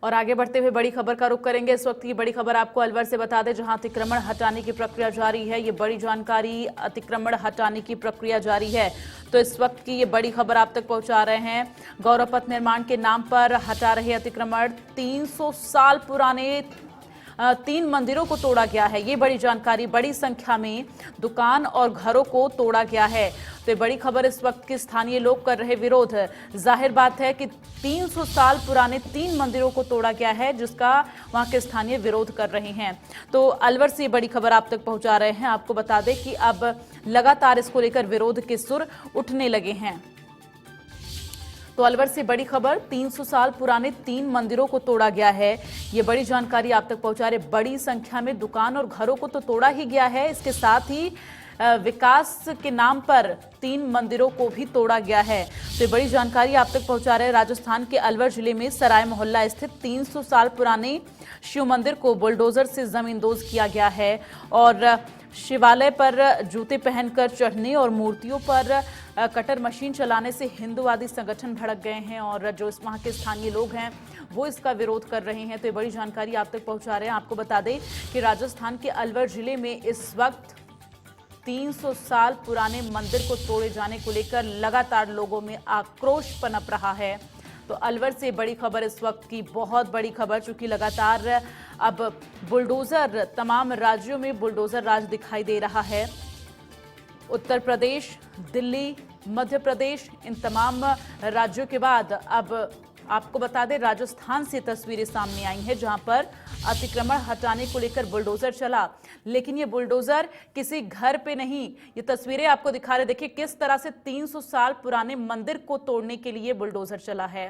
और आगे बढ़ते हुए बड़ी खबर का रुख करेंगे। इस वक्त की बड़ी खबर आपको अलवर से बता दें, जहां अतिक्रमण हटाने की प्रक्रिया जारी है। ये बड़ी जानकारी, अतिक्रमण हटाने की प्रक्रिया जारी है। तो इस वक्त की ये बड़ी खबर आप तक पहुंचा रहे हैं। गौरव पथ निर्माण के नाम पर हटा रहे अतिक्रमण। 300 साल पुराने 3 मंदिरों को तोड़ा गया है। ये बड़ी जानकारी, बड़ी संख्या में दुकान और घरों को तोड़ा गया है। तो बड़ी खबर, इस वक्त के स्थानीय लोग कर रहे विरोध। जाहिर बात है कि 300 साल पुराने 3 मंदिरों को तोड़ा गया है, जिसका वहां के स्थानीय विरोध कर रहे हैं। तो अलवर से ये बड़ी खबर आप तक पहुंचा रहे हैं। आपको बता दें कि अब लगातार इसको लेकर विरोध के सुर उठने लगे हैं। तो अलवर से बड़ी खबर, 300 साल पुराने 3 मंदिरों को तोड़ा गया है। ये बड़ी जानकारी आप तक पहुंचा रहे। बड़ी संख्या में दुकान और घरों को तो तोड़ा ही गया है, इसके साथ ही विकास के नाम पर 3 मंदिरों को भी तोड़ा गया है। तो ये बड़ी जानकारी आप तक पहुंचा रहे। राजस्थान के अलवर जिले में सराय मोहल्ला स्थित 300 साल पुराने शिव मंदिर को बुलडोजर से जमींदोज किया गया है और शिवालय पर जूते पहनकर चढ़ने और मूर्तियों पर कटर मशीन चलाने से हिंदूवादी संगठन भड़क गए हैं और जो इस वहाँ के स्थानीय लोग हैं वो इसका विरोध कर रहे हैं। तो ये बड़ी जानकारी आप तक पहुंचा रहे हैं। आपको बता दें कि राजस्थान के अलवर जिले में इस वक्त 300 साल पुराने मंदिर को तोड़े जाने को लेकर लगातार लोगों में आक्रोश पनप रहा है। तो अलवर से बड़ी खबर, इस वक्त की बहुत बड़ी खबर, चूंकि लगातार अब बुलडोजर, तमाम राज्यों में बुलडोजर राज दिखाई दे रहा है। उत्तर प्रदेश, दिल्ली, मध्य प्रदेश, इन तमाम राज्यों के बाद अब आपको बता दें राजस्थान से तस्वीरें सामने आई हैं, जहां पर अतिक्रमण हटाने को लेकर बुलडोजर चला। लेकिन ये बुलडोजर किसी घर पे नहीं, ये तस्वीरें आपको दिखा रहे। देखिए किस तरह से 300 साल पुराने मंदिर को तोड़ने के लिए बुलडोजर चला है।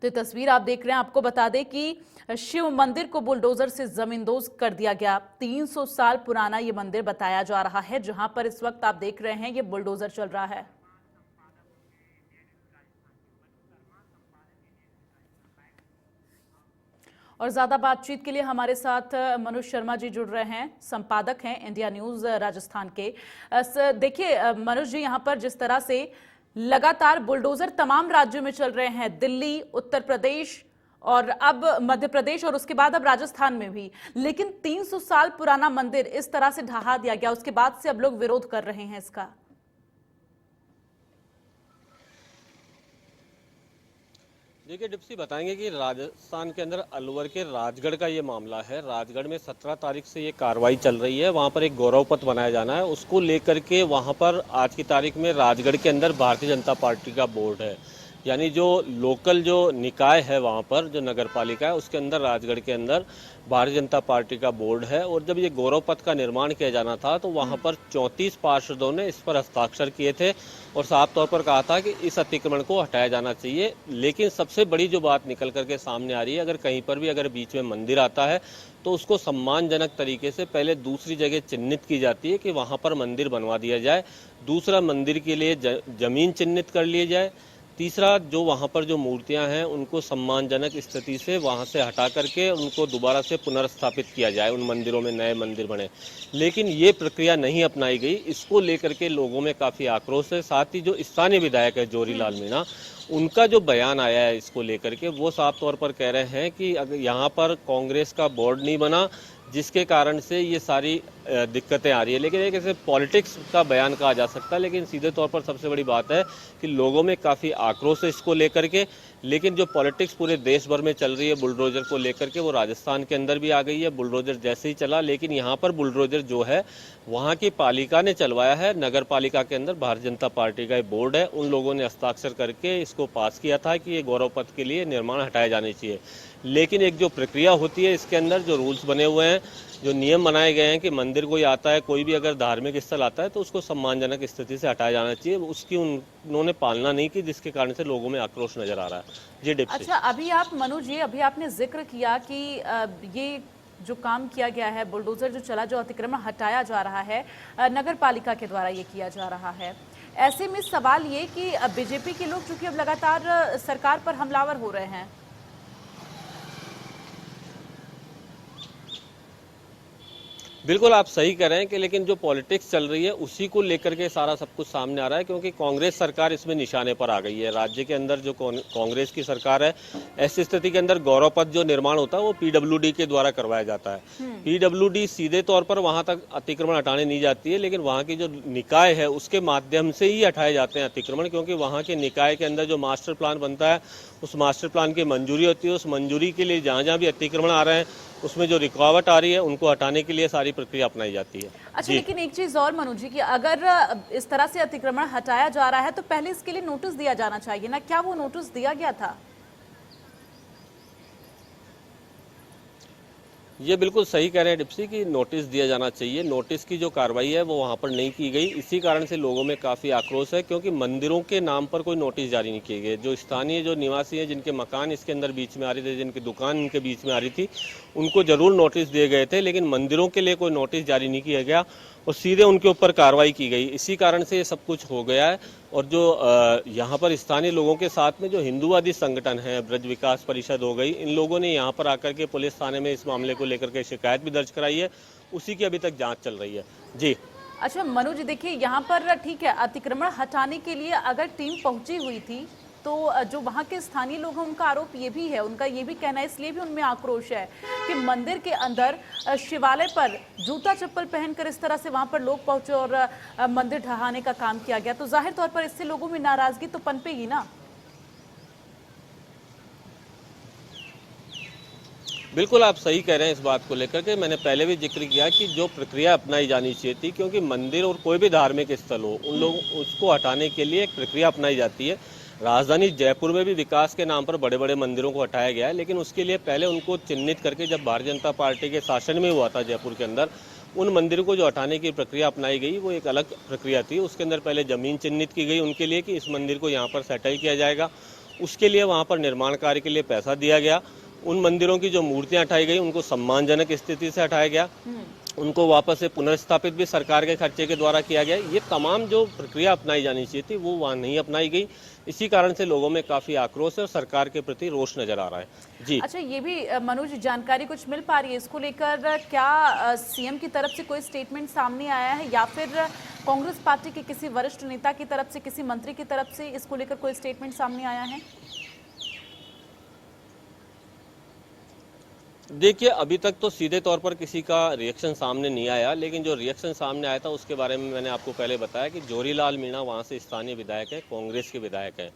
तो ये तस्वीर आप देख रहे हैं। आपको बता दें कि शिव मंदिर को बुलडोजर से जमींदोज कर दिया गया। 300 साल पुराना ये मंदिर बताया जा रहा है, जहां पर इस वक्त आप देख रहे हैं ये बुलडोजर चल रहा है। और ज्यादा बातचीत के लिए हमारे साथ मनोज शर्मा जी जुड़ रहे हैं, संपादक हैं इंडिया न्यूज राजस्थान के। देखिए मनोज जी, यहां पर जिस तरह से लगातार बुलडोजर तमाम राज्यों में चल रहे हैं, दिल्ली, उत्तर प्रदेश और अब मध्य प्रदेश और उसके बाद अब राजस्थान में भी, लेकिन 300 साल पुराना मंदिर इस तरह से ढहा दिया गया, उसके बाद से अब लोग विरोध कर रहे हैं इसका। देखिए डिप्सी, बताएंगे कि राजस्थान के अंदर अलवर के राजगढ़ का ये मामला है। राजगढ़ में 17 तारीख से ये कार्रवाई चल रही है। वहाँ पर एक गौरव पथ बनाया जाना है, उसको लेकर के वहाँ पर आज की तारीख में राजगढ़ के अंदर भारतीय जनता पार्टी का बोर्ड है, यानी जो लोकल जो निकाय है वहाँ पर, जो नगर पालिका है उसके अंदर, राजगढ़ के अंदर भारतीय जनता पार्टी का बोर्ड है। और जब ये गौरव पथ का निर्माण किया जाना था तो वहाँ पर 34 पार्षदों ने इस पर हस्ताक्षर किए थे और साफ तौर पर कहा था कि इस अतिक्रमण को हटाया जाना चाहिए। लेकिन सबसे बड़ी जो बात निकल करके सामने आ रही है, अगर कहीं पर भी अगर बीच में मंदिर आता है तो उसको सम्मानजनक तरीके से पहले दूसरी जगह चिन्हित की जाती है कि वहाँ पर मंदिर बनवा दिया जाए, दूसरा मंदिर के लिए जमीन चिन्हित कर ली जाए, तीसरा जो वहाँ पर जो मूर्तियाँ हैं उनको सम्मानजनक स्थिति से वहाँ से हटा करके उनको दोबारा से पुनर्स्थापित किया जाए, उन मंदिरों में नए मंदिर बने। लेकिन ये प्रक्रिया नहीं अपनाई गई, इसको लेकर के लोगों में काफ़ी आक्रोश है। साथ ही जो स्थानीय विधायक है जोरीलाल मीणा, उनका जो बयान आया है इसको लेकर के, वो साफ तौर पर कह रहे हैं कि अगर यहाँ पर कांग्रेस का बोर्ड नहीं बना, जिसके कारण से ये सारी दिक्कतें आ रही है। लेकिन एक ऐसे पॉलिटिक्स का बयान कहा जा सकता है, लेकिन सीधे तौर पर सबसे बड़ी बात है कि लोगों में काफ़ी आक्रोश है इसको लेकर के। लेकिन जो पॉलिटिक्स पूरे देश भर में चल रही है बुलडोजर को लेकर के, वो राजस्थान के अंदर भी आ गई है। बुलडोजर जैसे ही चला, लेकिन यहाँ पर बुलडोजर जो है वहाँ की पालिका ने चलवाया है। नगर पालिका के अंदर भारतीय जनता पार्टी का एक बोर्ड है, उन लोगों ने हस्ताक्षर करके इसको पास किया था कि ये गौरव पथ के लिए निर्माण हटाए जाने चाहिए। लेकिन एक जो प्रक्रिया होती है, इसके अंदर जो रूल्स बने हुए हैं, जो नियम बनाए गए हैं कि मंदिर कोई आता है, कोई भी अगर धार्मिक स्थल आता है तो उसको सम्मानजनक स्थिति से हटाया जाना चाहिए, उसकी उन्होंने पालना नहीं की, जिसके कारण से लोगों में आक्रोश नजर आ रहा है। जी डिप्टी। अच्छा, अभी आप मनोज जी, अभी आपने जिक्र किया कि ये जो काम किया गया है, बुलडोजर जो चला, जो अतिक्रमण हटाया जा रहा है, नगर पालिका के द्वारा ये किया जा रहा है। ऐसे में सवाल ये कि बीजेपी के लोग चूंकि अब लगातार सरकार पर हमलावर हो रहे हैं, देखिए डिप्सी, बताएंगे कि राजस्थान के अंदर अलवर में 17 तारीख से ये कार्रवाई चल रही है। राजगढ़ में 17 तारीख से ये कार्रवाई चल रही है और आज की तारीख में राजगढ़ के अंदर भारतीय जनता पार्टी का बोर्ड है, उनका जो बयान आया है इसको लेकर के, वो साफ तौर पर कह रहे हैं कि यहाँ पर कांग्रेस का बोर्ड नहीं बना, जिसके कारण से यहाँ पर मंदिर बनवा दिया जाए, दूसरा मंदिर के लिए जमीन चिन्हित कर ली जाए, तीसरा जो वहाँ पर जो मूर्तियाँ हैं उनको सम्मानजनक स्थिति से वहाँ से हटा करके उनको दोबारा से पुनर्स्थापित किया जाए, उन मंदिरों में नए मंदिर बने। लेकिन ये प्रक्रिया नहीं अपनाई गई, इसको लेकर के लोगों में काफ़ी आक्रोश है। साथ ही जो स्थानीय विधायक है जोरीलाल मीणा, उनका जो बयान आया है इसको लेकर के, वो साफ तौर पर कह रहे हैं कि अगर यहाँ पर कांग्रेस का बोर्ड नहीं बना, जिसके कारण से यहाँ पर सरकार पर हमलावर हो रहे हैं। ऐसे में सवाल ये कि बीजेपी के लोग चूंकि अब लगातार सरकार पर हमलावर हो रहे हैं, बिल्कुल आप सही कह रहे हैं कि लेकिन जो पॉलिटिक्स चल रही है उसी को लेकर के सारा सब कुछ सामने आ रहा है, क्योंकि कांग्रेस सरकार इसमें निशाने पर आ गई है। राज्य के अंदर जो कांग्रेस की सरकार है, ऐसी स्थिति के अंदर गौरव पथ जो निर्माण होता है वो पीडब्ल्यूडी के द्वारा करवाया जाता है। पीडब्ल्यूडी सीधे तौर पर वहां तक अतिक्रमण हटाने नहीं जाती है, लेकिन वहां की जो निकाय है उसके माध्यम से ही हटाए जाते हैं अतिक्रमण, क्योंकि वहां के निकाय के अंदर जो मास्टर प्लान बनता है उस मास्टर प्लान की मंजूरी होती है। उस मंजूरी के लिए जहां जहां भी अतिक्रमण आ रहे हैं उसमें जो रुकावट आ रही है उनको हटाने के लिए सारी प्रक्रिया अपनाई जाती है। अच्छा, लेकिन एक चीज और मनु जी, कि अगर इस तरह से अतिक्रमण हटाया जा रहा है तो पहले इसके लिए नोटिस दिया जाना चाहिए ना, क्या वो नोटिस दिया गया था? ये बिल्कुल सही कह रहे हैं डिप्सी कि नोटिस दिया जाना चाहिए। नोटिस की जो कार्रवाई है वो वहाँ पर नहीं की गई, इसी कारण से लोगों में काफ़ी आक्रोश है, क्योंकि मंदिरों के नाम पर कोई नोटिस जारी नहीं किए गए। जो स्थानीय जो निवासी हैं, जिनके मकान इसके अंदर बीच में आ रहे थे, जिनकी दुकान इनके बीच में आ रही थी, उनको जरूर नोटिस दिए गए थे, लेकिन मंदिरों के लिए कोई नोटिस जारी नहीं किया गया और सीधे उनके ऊपर कार्रवाई की गई। इसी कारण से ये सब कुछ हो गया है। और जो यहाँ पर स्थानीय लोगों के साथ में जो हिंदूवादी संगठन है, ब्रज विकास परिषद हो गई, इन लोगों ने यहाँ पर आकर के पुलिस थाने में इस मामले को लेकर के शिकायत भी दर्ज कराई है। उसी की अभी तक जांच चल रही है। जी अच्छा मनु जी, देखिए यहाँ पर ठीक है, अतिक्रमण हटाने के लिए अगर टीम पहुंची हुई थी तो जो वहाँ के स्थानीय लोग हैं उनका आरोप ये भी है, उनका ये भी कहना है, इसलिए भी उनमें आक्रोश है कि मंदिर के अंदर शिवालय पर जूता चप्पल पहनकर इस तरह से वहाँ पर लोग पहुंचे और मंदिर ढहाने का काम किया गया, तो जाहिर तौर पर इससे लोगों में नाराजगी तो पनपेगी ना। बिल्कुल आप सही कह रहे हैं इस बात को लेकर के। मैंने पहले भी जिक्र किया कि जो प्रक्रिया अपनाई जानी चाहिए थी, क्योंकि मंदिर और कोई भी धार्मिक स्थल हो, उन लोग उसको हटाने के लिए एक प्रक्रिया अपनाई जाती है। राजधानी जयपुर में भी विकास के नाम पर बड़े बड़े मंदिरों को हटाया गया है, लेकिन उसके लिए पहले उनको चिन्हित करके, जब भारतीय जनता पार्टी के शासन में हुआ था जयपुर के अंदर, उन मंदिरों को जो हटाने की प्रक्रिया अपनाई गई वो एक अलग प्रक्रिया थी। उसके अंदर पहले जमीन चिन्हित की गई उनके लिए कि इस मंदिर को यहाँ पर सेटल किया जाएगा, उसके लिए वहाँ पर निर्माण कार्य के लिए पैसा दिया गया। उन मंदिरों की जो मूर्तियां हटाई गई उनको सम्मानजनक स्थिति से हटाया गया, उनको वापस से पुनर्स्थापित भी सरकार के खर्चे के द्वारा किया गया। ये तमाम जो प्रक्रिया अपनाई जानी चाहिए थी वो वहाँ नहीं अपनाई गई। इसी कारण से लोगों में काफी आक्रोश है और सरकार के प्रति रोष नजर आ रहा है। जी अच्छा, ये भी मनोज जानकारी कुछ मिल पा रही है इसको लेकर, क्या सीएम की तरफ से कोई स्टेटमेंट सामने आया है या फिर कांग्रेस पार्टी के किसी वरिष्ठ नेता की तरफ से, किसी मंत्री की तरफ से इसको लेकर कोई स्टेटमेंट सामने आया है? देखिए, अभी तक तो सीधे तौर पर किसी का रिएक्शन सामने नहीं आया, लेकिन जो रिएक्शन सामने आया था उसके बारे में मैंने आपको पहले बताया कि जोरीलाल मीणा वहाँ से स्थानीय विधायक है, कांग्रेस के विधायक हैं।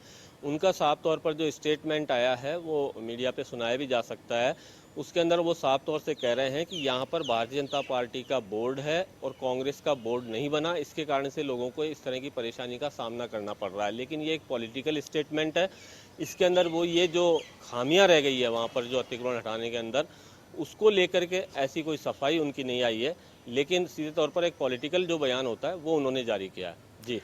उनका साफ तौर पर जो स्टेटमेंट आया है वो मीडिया पे सुनाया भी जा सकता है। उसके अंदर वो साफ तौर से कह रहे हैं कि यहाँ पर भारतीय जनता पार्टी का बोर्ड है और कांग्रेस का बोर्ड नहीं बना, इसके कारण से लोगों को इस तरह की परेशानी का सामना करना पड़ रहा है। लेकिन ये एक पॉलिटिकल स्टेटमेंट है। इसके अंदर वो ये जो खामियां रह गई है वहाँ पर जो अतिक्रमण हटाने के अंदर, उसको लेकर के ऐसी कोई सफाई उनकी नहीं आई है, लेकिन सीधे तौर पर एक पॉलिटिकल जो बयान होता है वो उन्होंने जारी किया है। जी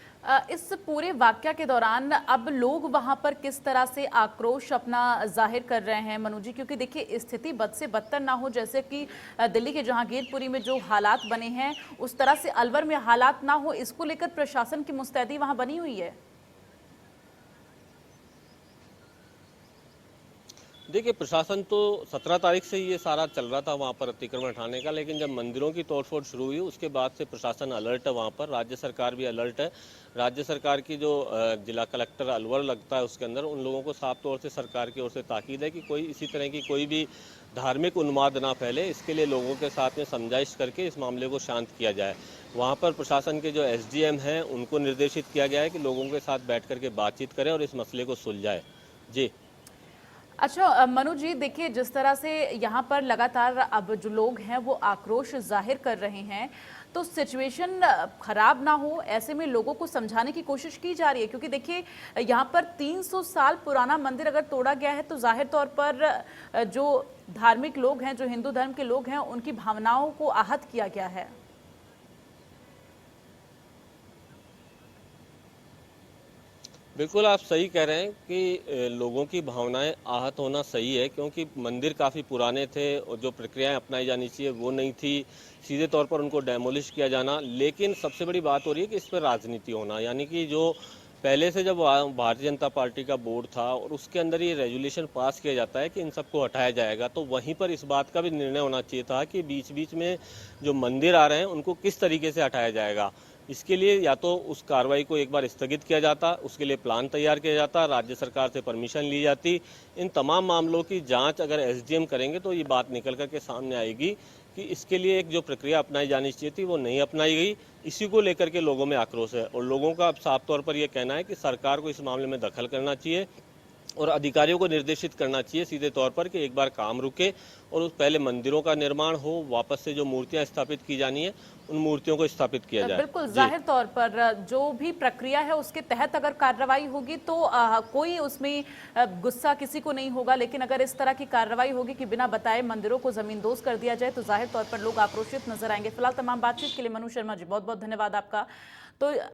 इस पूरे वाकया के दौरान अब लोग वहां पर किस तरह से आक्रोश अपना जाहिर कर रहे हैं मनु जी, क्योंकि देखिए स्थिति बद से बदतर ना हो, जैसे कि दिल्ली के जहांगीरपुरी में जो हालात बने हैं उस तरह से अलवर में हालात ना हो, इसको लेकर प्रशासन की मुस्तैदी वहां बनी हुई है। देखिए, प्रशासन तो 17 तारीख से ये सारा चल रहा था वहाँ पर अतिक्रमण हटाने का, लेकिन जब मंदिरों की तोड़फोड़ शुरू हुई उसके बाद से प्रशासन अलर्ट है वहाँ पर। राज्य सरकार भी अलर्ट है। राज्य सरकार की जो जिला कलेक्टर अलवर लगता है उसके अंदर, उन लोगों को साफ तौर से सरकार की ओर से ताकीद है कि कोई इसी तरह की कोई भी धार्मिक उन्माद ना फैले, इसके लिए लोगों के साथ में समझाइश करके इस मामले को शांत किया जाए। वहाँ पर प्रशासन के जो SDM हैं उनको निर्देशित किया गया है कि लोगों के साथ बैठ करके बातचीत करें और इस मसले को सुलझाए। जी अच्छा मनु जी, देखिए जिस तरह से यहाँ पर लगातार अब जो लोग हैं वो आक्रोश जाहिर कर रहे हैं, तो सिचुएशन खराब ना हो ऐसे में लोगों को समझाने की कोशिश की जा रही है, क्योंकि देखिए यहाँ पर 300 साल पुराना मंदिर अगर तोड़ा गया है तो जाहिर तौर पर जो धार्मिक लोग हैं, जो हिंदू धर्म के लोग हैं, उनकी भावनाओं को आहत किया गया है। बिल्कुल आप सही कह रहे हैं कि लोगों की भावनाएं आहत होना सही है, क्योंकि मंदिर काफ़ी पुराने थे और जो प्रक्रियाएं अपनाई जानी चाहिए वो नहीं थी। सीधे तौर पर उनको डेमोलिश किया जाना, लेकिन सबसे बड़ी बात हो रही है कि इस पर राजनीति होना, यानी कि जो पहले से जब भारतीय जनता पार्टी का बोर्ड था और उसके अंदर ये रेजुलेशन पास किया जाता है कि इन सबको हटाया जाएगा, तो वहीं पर इस बात का भी निर्णय होना चाहिए था कि बीच बीच में जो मंदिर आ रहे हैं उनको किस तरीके से हटाया जाएगा। इसके लिए या तो उस कार्रवाई को एक बार स्थगित किया जाता, उसके लिए प्लान तैयार किया जाता, राज्य सरकार से परमिशन ली जाती। इन तमाम मामलों की जांच अगर एसडीएम करेंगे तो ये बात निकल कर के सामने आएगी कि इसके लिए एक जो प्रक्रिया अपनाई जानी चाहिए थी वो नहीं अपनाई गई। इसी को लेकर के लोगों में आक्रोश है और लोगों का अब साफ तौर पर यह कहना है कि सरकार को इस मामले में दखल करना चाहिए और अधिकारियों को निर्देशित करना चाहिए सीधे तौर पर कि एक बार काम रुके और उस पहले मंदिरों का निर्माण हो, वापस से जो मूर्तियां स्थापित की जानी है उन मूर्तियों को स्थापित किया जाए। बिल्कुल, जाहिर तौर पर जो भी प्रक्रिया है उसके तहत अगर कार्रवाई होगी तो कोई उसमें गुस्सा किसी को नहीं होगा, लेकिन अगर इस तरह की कार्रवाई होगी कि बिना बताए मंदिरों को जमींदोज कर दिया जाए तो जाहिर तौर पर लोग आक्रोशित नजर आएंगे। फिलहाल तमाम बातचीत के लिए मनु शर्मा जी बहुत बहुत धन्यवाद आपका। तो